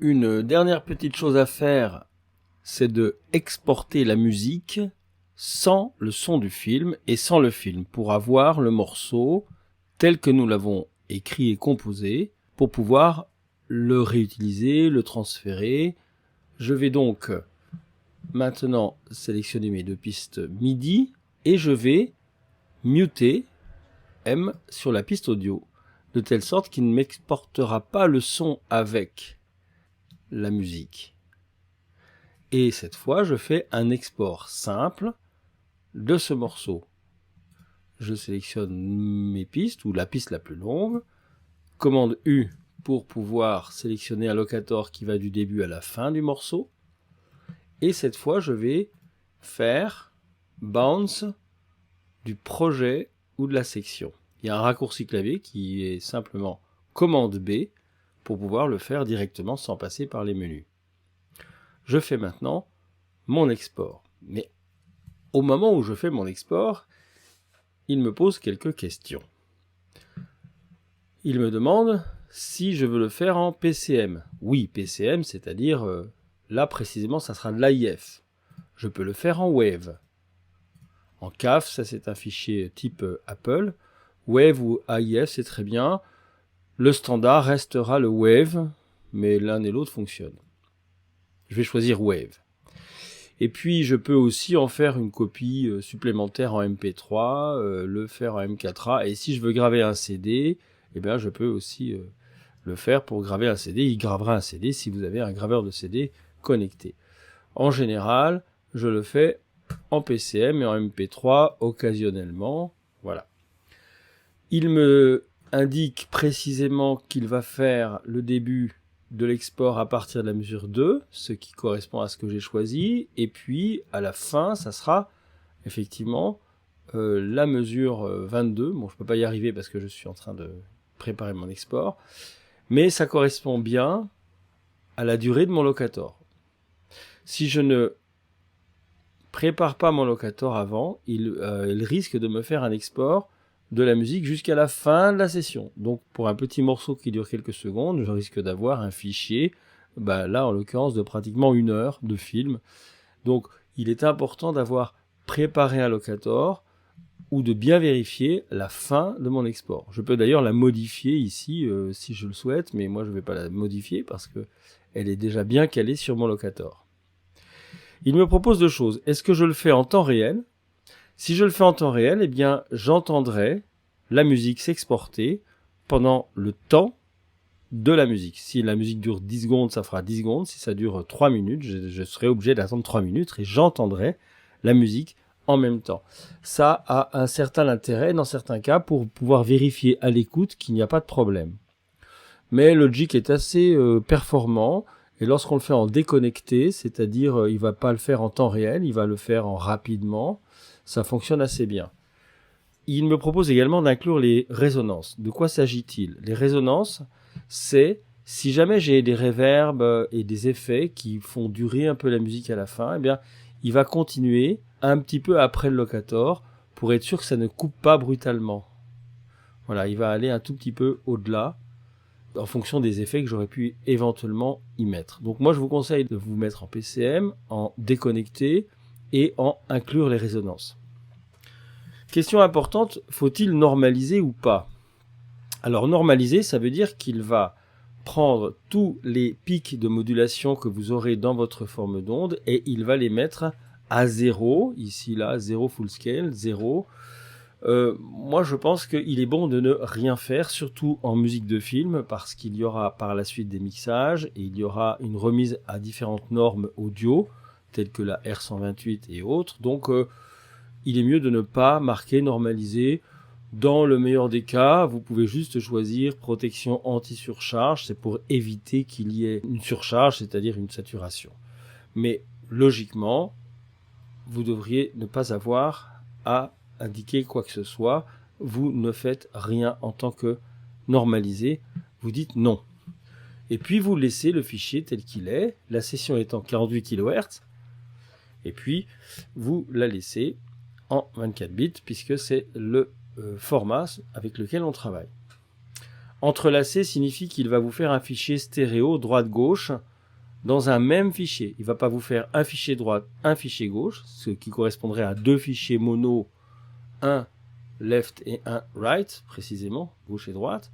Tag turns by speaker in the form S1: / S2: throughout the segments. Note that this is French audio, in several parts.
S1: Une dernière petite chose à faire, c'est de exporter la musique sans le son du film et sans le film pour avoir le morceau tel que nous l'avons écrit et composé pour pouvoir le réutiliser, le transférer. Je vais donc maintenant sélectionner mes deux pistes MIDI et je vais muter M sur la piste audio de telle sorte qu'il ne m'exportera pas le son avec la musique. Et cette fois, je fais un export simple de ce morceau. Je sélectionne mes pistes ou la piste la plus longue. Commande U pour pouvoir sélectionner un locator qui va du début à la fin du morceau. Et cette fois, je vais faire bounce du projet ou de la section. Il y a un raccourci clavier qui est simplement commande B pour pouvoir le faire directement sans passer par les menus. Je fais maintenant mon export. Mais au moment où je fais mon export, il me pose quelques questions. Il me demande si je veux le faire en PCM. Oui, PCM, c'est-à-dire, là précisément, ça sera de l'AIF. Je peux le faire en WAV. En CAF, ça c'est un fichier type Apple. WAV ou AIF, c'est très bien. Le standard restera le WAV, mais l'un et l'autre fonctionnent. Je vais choisir WAV. Et puis je peux aussi en faire une copie supplémentaire en MP3, le faire en M4A. Et si je veux graver un CD, eh bien je peux aussi le faire pour graver un CD. Il gravera un CD si vous avez un graveur de CD connecté. En général, je le fais en PCM et en MP3 occasionnellement. Voilà. Il me indique précisément qu'il va faire le début de l'export à partir de la mesure 2, ce qui correspond à ce que j'ai choisi, et puis à la fin, ça sera effectivement la mesure 22. Bon, je ne peux pas y arriver parce que je suis en train de préparer mon export, mais ça correspond bien à la durée de mon locator. Si je ne prépare pas mon locator avant, il risque de me faire un export de la musique jusqu'à la fin de la session. Donc pour un petit morceau qui dure quelques secondes, je risque d'avoir un fichier, là en l'occurrence de pratiquement 1 heure de film. Donc il est important d'avoir préparé un locator ou de bien vérifier la fin de mon export. Je peux d'ailleurs la modifier ici si je le souhaite, mais moi je ne vais pas la modifier parce que elle est déjà bien calée sur mon locator. Il me propose deux choses. Est-ce que je le fais en temps réel ? Si je le fais en temps réel, eh bien, j'entendrai la musique s'exporter pendant le temps de la musique. Si la musique dure 10 secondes, ça fera 10 secondes. Si ça dure 3 minutes, je serai obligé d'attendre 3 minutes et j'entendrai la musique en même temps. Ça a un certain intérêt dans certains cas pour pouvoir vérifier à l'écoute qu'il n'y a pas de problème. Mais Logic est assez performant. Et lorsqu'on le fait en déconnecté, c'est-à-dire il va pas le faire en temps réel, il va le faire en rapidement, ça fonctionne assez bien. Il me propose également d'inclure les résonances. De quoi s'agit-il ? Les résonances, c'est si jamais j'ai des reverbs et des effets qui font durer un peu la musique à la fin, eh bien, il va continuer un petit peu après le locator pour être sûr que ça ne coupe pas brutalement. Voilà, il va aller un tout petit peu au-delà en fonction des effets que j'aurais pu éventuellement y mettre. Donc moi je vous conseille de vous mettre en PCM, en déconnecté et en inclure les résonances. Question importante, faut-il normaliser ou pas ? Alors normaliser, ça veut dire qu'il va prendre tous les pics de modulation que vous aurez dans votre forme d'onde et il va les mettre à 0, ici là, 0 full scale, 0. Moi je pense qu'il est bon de ne rien faire, surtout en musique de film, parce qu'il y aura par la suite des mixages et il y aura une remise à différentes normes audio, telles que la R128 et autres. Donc il est mieux de ne pas marquer normaliser. Dans le meilleur des cas, vous pouvez juste choisir protection anti-surcharge, c'est pour éviter qu'il y ait une surcharge, c'est-à-dire une saturation. Mais logiquement, vous devriez ne pas avoir à indiquer quoi que ce soit, vous ne faites rien en tant que normalisé, vous dites non. Et puis vous laissez le fichier tel qu'il est, la session étant 48 kHz, et puis vous la laissez en 24 bits, puisque c'est le format avec lequel on travaille. Entrelacé signifie qu'il va vous faire un fichier stéréo droite-gauche dans un même fichier. Il ne va pas vous faire un fichier droite, un fichier gauche, ce qui correspondrait à deux fichiers mono, un left et un right, précisément, gauche et droite.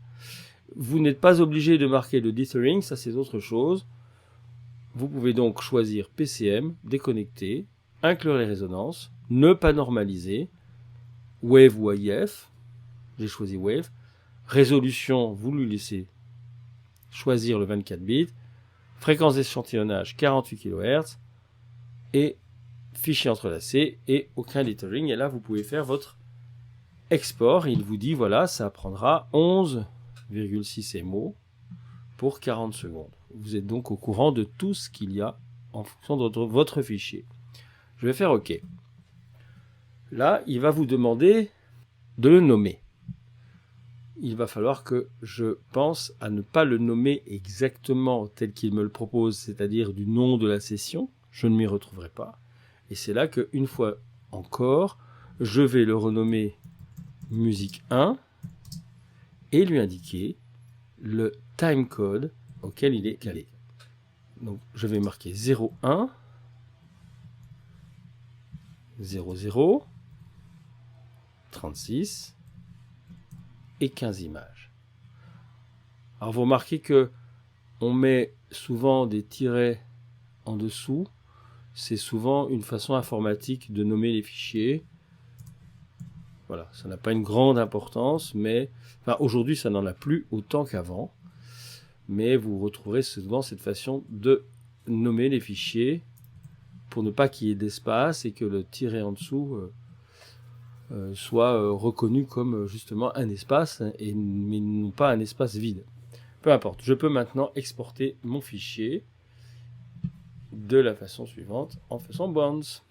S1: Vous n'êtes pas obligé de marquer le dithering, ça c'est autre chose. Vous pouvez donc choisir PCM, déconnecter, inclure les résonances, ne pas normaliser, Wave ou IF, j'ai choisi Wave, résolution, vous lui laissez choisir le 24 bits, fréquence d'échantillonnage 48 kHz, et fichier entrelacé, et aucun dithering, et là vous pouvez faire votre export, il vous dit voilà, ça prendra 11,6 MO pour 40 secondes. Vous êtes donc au courant de tout ce qu'il y a en fonction de votre fichier. Je vais faire OK. Là, il va vous demander de le nommer. Il va falloir que je pense à ne pas le nommer exactement tel qu'il me le propose, c'est-à-dire du nom de la session. Je ne m'y retrouverai pas. Et c'est là qu'une fois encore, je vais le renommer musique 1 et lui indiquer le timecode auquel il est calé. Donc je vais marquer 01 00 36 et 15 images. Alors vous remarquez que on met souvent des tirets en dessous. C'est souvent une façon informatique de nommer les fichiers. Voilà, ça n'a pas une grande importance, mais enfin, aujourd'hui ça n'en a plus autant qu'avant. Mais vous retrouverez souvent cette façon de nommer les fichiers pour ne pas qu'il y ait d'espace et que le tiret en dessous soit reconnu comme justement un espace, mais non pas un espace vide. Peu importe, je peux maintenant exporter mon fichier de la façon suivante en faisant bounce.